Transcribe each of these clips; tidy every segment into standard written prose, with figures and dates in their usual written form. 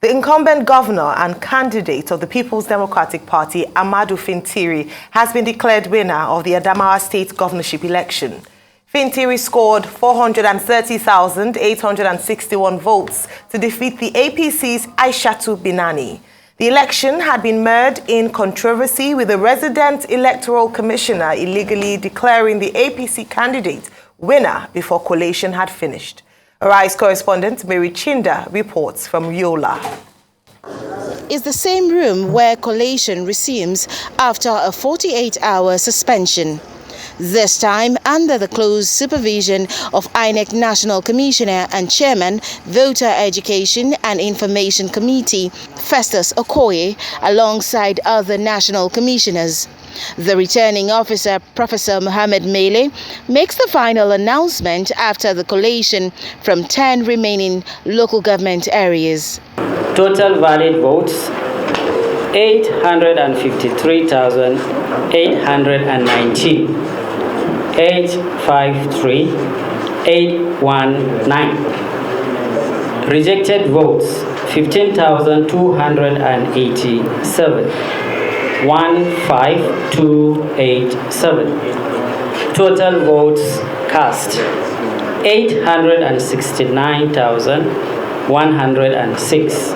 The incumbent governor and candidate of the People's Democratic Party, Ahmadu Fintiri, has been declared winner of the Adamawa state governorship election. Fintiri scored 430,861 votes to defeat the APC's Aishatu Binani. The election had been mired in controversy, with the resident electoral commissioner illegally declaring the APC candidate winner before collation had finished. Arise correspondent Mary Chinda reports from Yola. It's the same room where collation resumes after a 48-hour suspension. This time under the close supervision of INEC National Commissioner and Chairman, Voter Education and Information Committee, Festus Okoye, alongside other national commissioners. The returning officer, Professor Mohammed Mele, makes the final announcement after the collation from 10 remaining local government areas. Total valid votes 853,819. 853,819. Rejected votes 15,287. 15287. Total votes cast 869,106.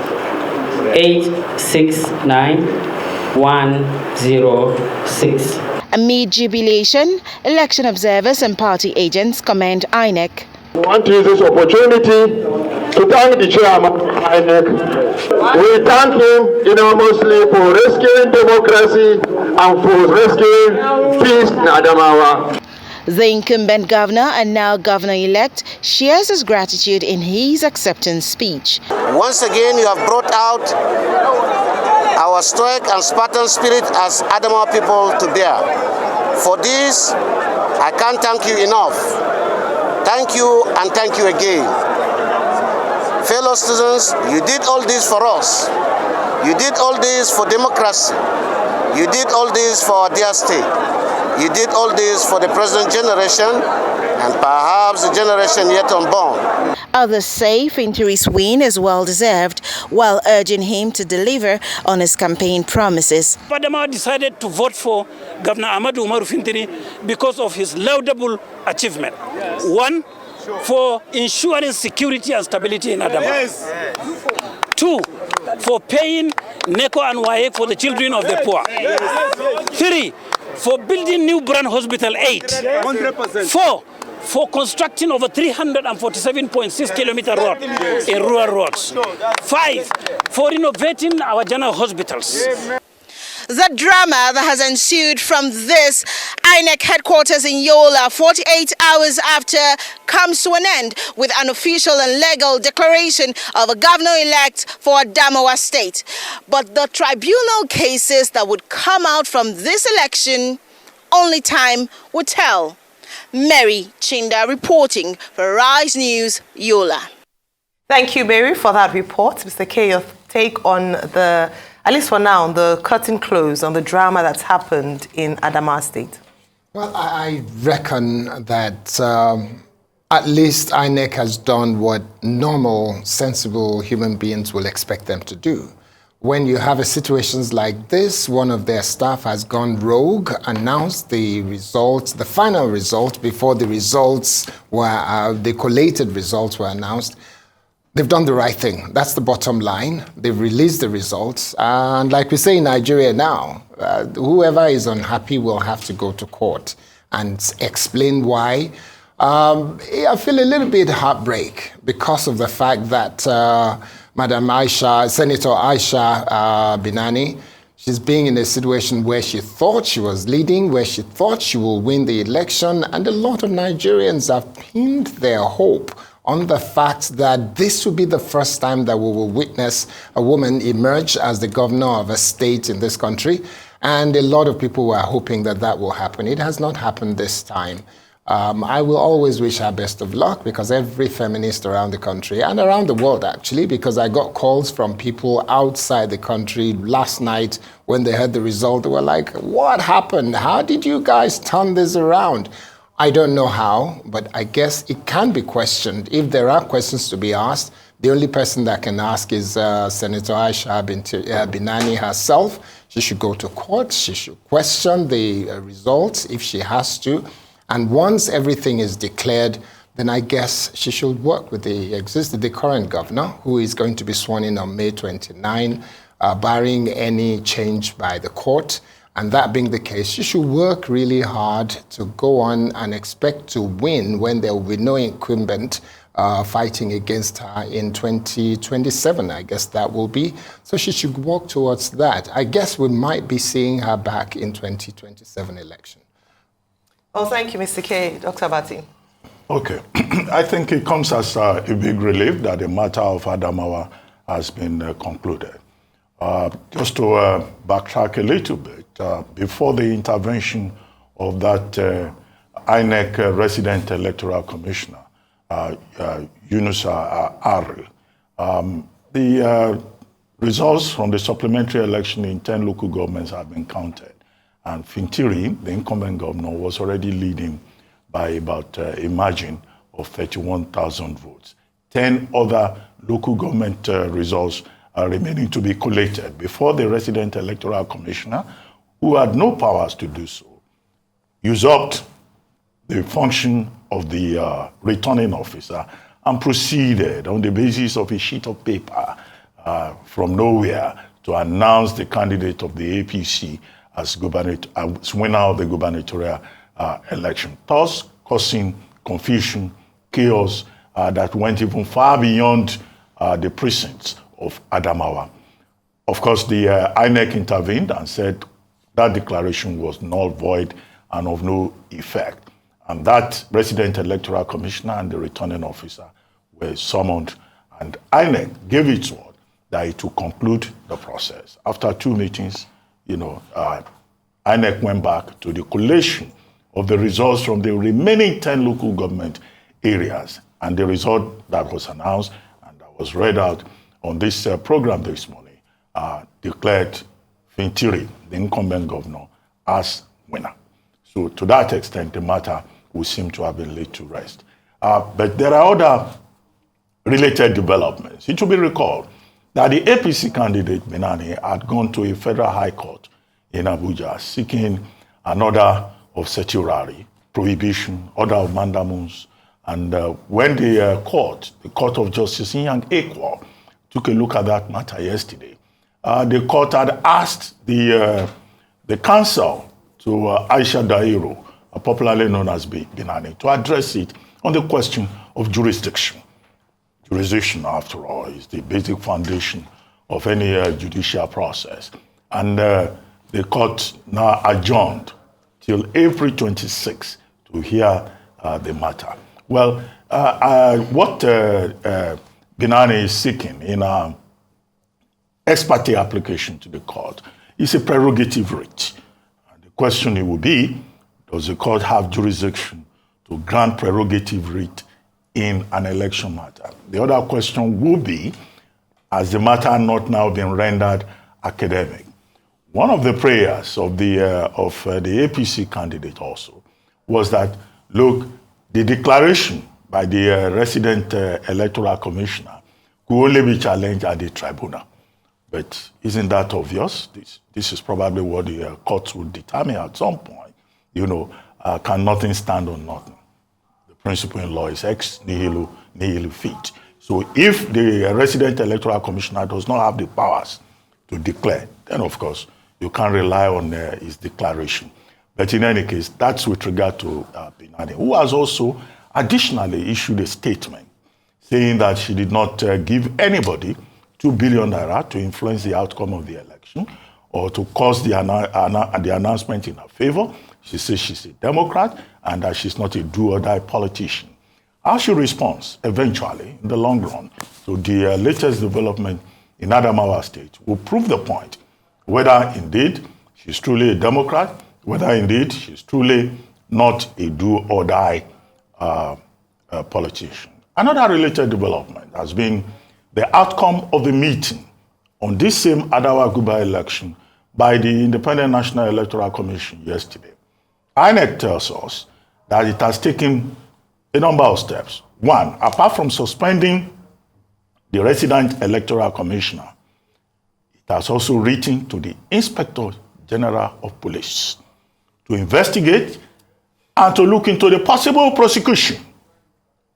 869,106. Amid jubilation, election observers and party agents commend INEC. We want to use this opportunity to thank the chairman of INEC. We thank him enormously for rescuing democracy and for rescuing peace in Adamawa. The incumbent governor and now governor-elect shares his gratitude in his acceptance speech. Once again, you have brought out our stoic and Spartan spirit as Adamawa people to bear. For this, I can't thank you enough. Thank you and thank you again. Fellow students, you did all this for us. You did all this for democracy. You did all this for our dear state. You did all this for the present generation and perhaps the generation yet unborn. Others say Fintiri's win is well-deserved, while urging him to deliver on his campaign promises. Adamawa decided to vote for Governor Ahmadu Umaru Fintiri because of his laudable achievement. One, for ensuring security and stability in Adamawa. Yes. Two, for paying NECO and WAEC for the children of the poor. Three, for building new brand hospital 8. 100%. Four, for constructing over 347.6 kilometer road in rural roads. Five, for renovating our general hospitals. The drama that has ensued from this INEC headquarters in Yola 48 hours after comes to an end with an official and legal declaration of a governor-elect for Adamawa State. But the tribunal cases that would come out from this election, only time would tell. Mary Chinda reporting for Rise News, Yola. Thank you, Mary, for that report. Mr. K, your take on the, at least for now, the curtain close on the drama that's happened in Adamawa State. Well, I reckon that at least INEC has done what normal, sensible human beings will expect them to do. When you have situations like this, one of their staff has gone rogue, announced the results, the final result, before the results were, the collated results were announced. They've done the right thing. That's the bottom line. They've released the results. And like we say in Nigeria now, whoever is unhappy will have to go to court and explain why. I feel a little bit heartbreak because of the fact that Madam Aisha, Senator Aisha Binani, she's being in a situation where she thought she was leading, where she thought she will win the election, and a lot of Nigerians have pinned their hope on the fact that this will be the first time that we will witness a woman emerge as the governor of a state in this country. And a lot of people were hoping that that will happen. It has not happened this time. I will always wish her best of luck, because every feminist around the country and around the world, actually, because I got calls from people outside the country last night when they heard the result. They were like, what happened? How did you guys turn this around? I don't know how, but I guess it can be questioned. If there are questions to be asked, The only person that can ask is Senator Aisha Binani herself. She should go to court. She should question the results if she has to. And once everything is declared, then I guess she should work with the current governor, who is going to be sworn in on May 29, barring any change by the court. And that being the case, she should work really hard to go on and expect to win when there will be no incumbent fighting against her in 2027, I guess that will be. So she should work towards that. I guess we might be seeing her back in 2027 election. Oh, thank you, Mr. K. Dr. Bati. Okay. I think it comes as a big relief that the matter of Adamawa has been concluded. Just to backtrack a little bit, before the intervention of that INEC resident electoral commissioner, Yunusa Aril, the results from the supplementary election in 10 local governments have been counted. And Fintiri, the incumbent governor, was already leading by about a margin of 31,000 votes. 10 other local government results are remaining to be collated before the resident electoral commissioner, who had no powers to do so, usurped the function of the returning officer and proceeded on the basis of a sheet of paper from nowhere to announce the candidate of the APC as winner of the gubernatorial election, thus causing confusion, chaos that went even far beyond the precincts of Adamawa. Of course, the INEC intervened and said that declaration was null, void, and of no effect. And that resident electoral commissioner and the returning officer were summoned, and INEC gave its word that it would conclude the process. After 2 meetings, INEC went back to the collation of the results from the remaining 10 local government areas. And the result that was announced and that was read out on this program this morning declared Fintiri, the incumbent governor, as winner. So to that extent, the matter would seem to have been laid to rest. But there are other related developments. It should be recalled that the APC candidate, Binani, had gone to a federal high court in Abuja seeking an order of certiorari, prohibition, order of mandamus. And when the Court of Justice Inyang Ekwo, took a look at that matter yesterday, the court had asked the counsel to Aisha Dairo, popularly known as Binani, to address it on the question of jurisdiction. Jurisdiction, after all, is the basic foundation of any judicial process. And the court now adjourned till April 26 to hear the matter. Well, what Binani is seeking in an ex parte application to the court is a prerogative writ. And the question it will be, does the court have jurisdiction to grant prerogative writ in an election matter? The other question will be, has the matter not now been rendered academic? One of the prayers of the APC candidate also was that, look, the declaration by the resident electoral commissioner could only be challenged at the tribunal. But isn't that obvious? This is probably what the courts will determine at some point. Can nothing stand on nothing? The principle in law is ex nihilo nihilo fit. So if the resident electoral commissioner does not have the powers to declare, then of course you can't rely on his declaration. But in any case, that's with regard to Binani, who has also additionally issued a statement saying that she did not give anybody 2 billion naira to influence the outcome of the election or to cause the announcement in her favor. She says she's a Democrat and that she's not a do-or-die politician. How she responds eventually, in the long run, to the latest development in Adamawa State will prove the point, whether indeed she's truly a Democrat, whether indeed she's truly not a do-or-die politician. Another related development has been the outcome of the meeting on this same Adamawa Guba election by the Independent National Electoral Commission yesterday. INEC tells us that it has taken a number of steps. One, apart from suspending the resident electoral commissioner, it has also written to the Inspector General of Police to investigate and to look into the possible prosecution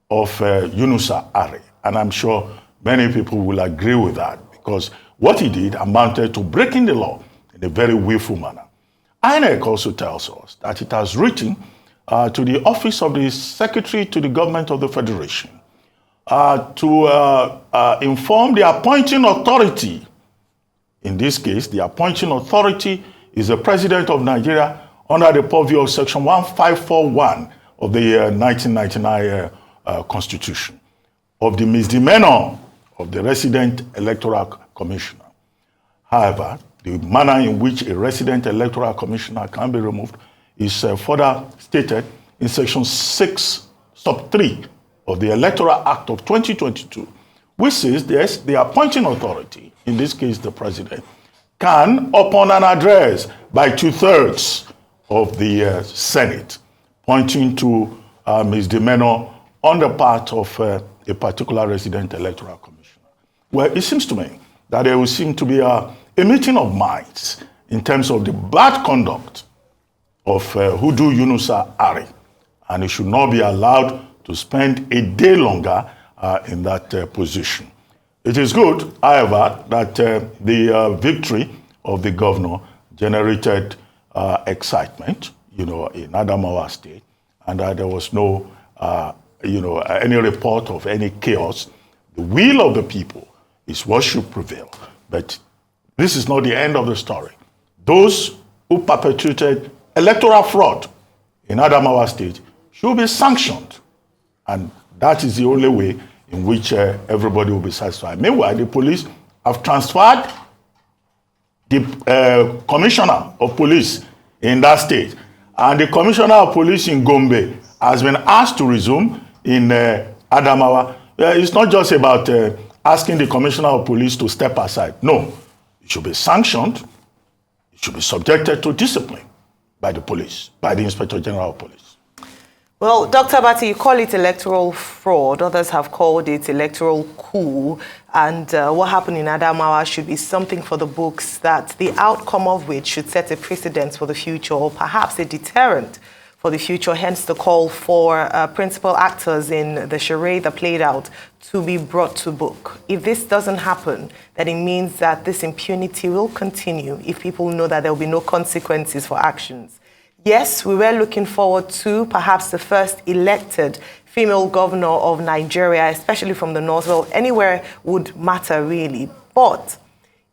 of Yunusa Ari. And I'm sure many people will agree with that, because what he did amounted to breaking the law in a very willful manner. INEC also tells us that it has written to the Office of the Secretary to the Government of the Federation to inform the appointing authority. In this case, the appointing authority is the President of Nigeria under the purview of Section 1541 of the 1999 Constitution, of the misdemeanor of the resident electoral commissioner. However, the manner in which a resident electoral commissioner can be removed is further stated in Section 6, sub 3 of the Electoral Act of 2022, which says yes, the appointing authority, in this case the president, can, upon an address by 2/3 of the Senate, pointing to misdemeanor on the part of a particular resident electoral commissioner. Well, it seems to me that there will seem to be a meeting of minds in terms of the bad conduct of Hudu Yunusa Ari, and he should not be allowed to spend a day longer in that position. It is good, however, that the victory of the governor generated excitement, in Adamawa State, and that there was no, any report of any chaos. The will of the people is what should prevail. But this is not the end of the story. Those who perpetrated electoral fraud in Adamawa State should be sanctioned. And that is the only way in which everybody will be satisfied. Meanwhile, the police have transferred the commissioner of police in that state. And the commissioner of police in Gombe has been asked to resume in Adamawa. It's not just about asking the commissioner of police to step aside. No, it should be sanctioned. It should be subjected to discipline by the police, by the Inspector General of Police. Well, Dr. Abati, you call it electoral fraud. Others have called it electoral coup. And what happened in Adamawa should be something for the books, that the outcome of which should set a precedent for the future, or perhaps a deterrent for the future. Hence the call for principal actors in the charade that played out to be brought to book. If this doesn't happen, then it means that this impunity will continue if people know that there will be no consequences for actions. Yes, we were looking forward to perhaps the first elected female governor of Nigeria, especially from the north. Well, anywhere would matter, really. But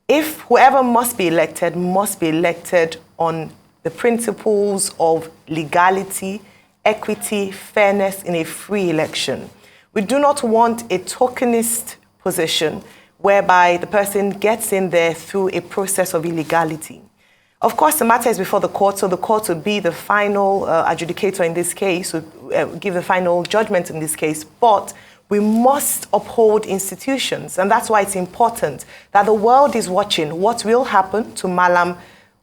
if whoever must be elected on the principles of legality, equity, fairness in a free election. We do not want a tokenist position whereby the person gets in there through a process of illegality. Of course, the matter is before the court, so the court would be the final adjudicator in this case, would give the final judgment in this case, but we must uphold institutions, and that's why it's important that the world is watching what will happen to Malam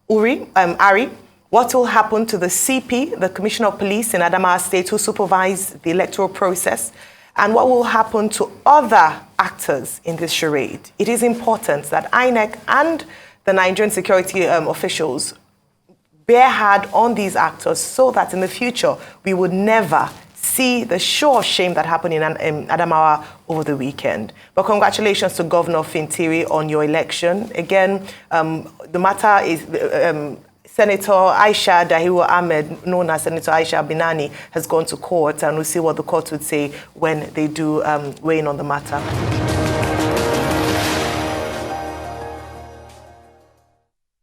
Ari, what will happen to the CP, the Commissioner of Police in Adamawa State, who supervised the electoral process, and what will happen to other actors in this charade. It is important that INEC and the Nigerian security officials bear hard on these actors so that in the future we would never see the sure shame that happened in Adamawa over the weekend. But congratulations to Governor Fintiri on your election. Again, the matter is Senator Aisha Dahiru Ahmed, known as Senator Aisha Binani, has gone to court, and we'll see what the court would say when they do weigh in on the matter.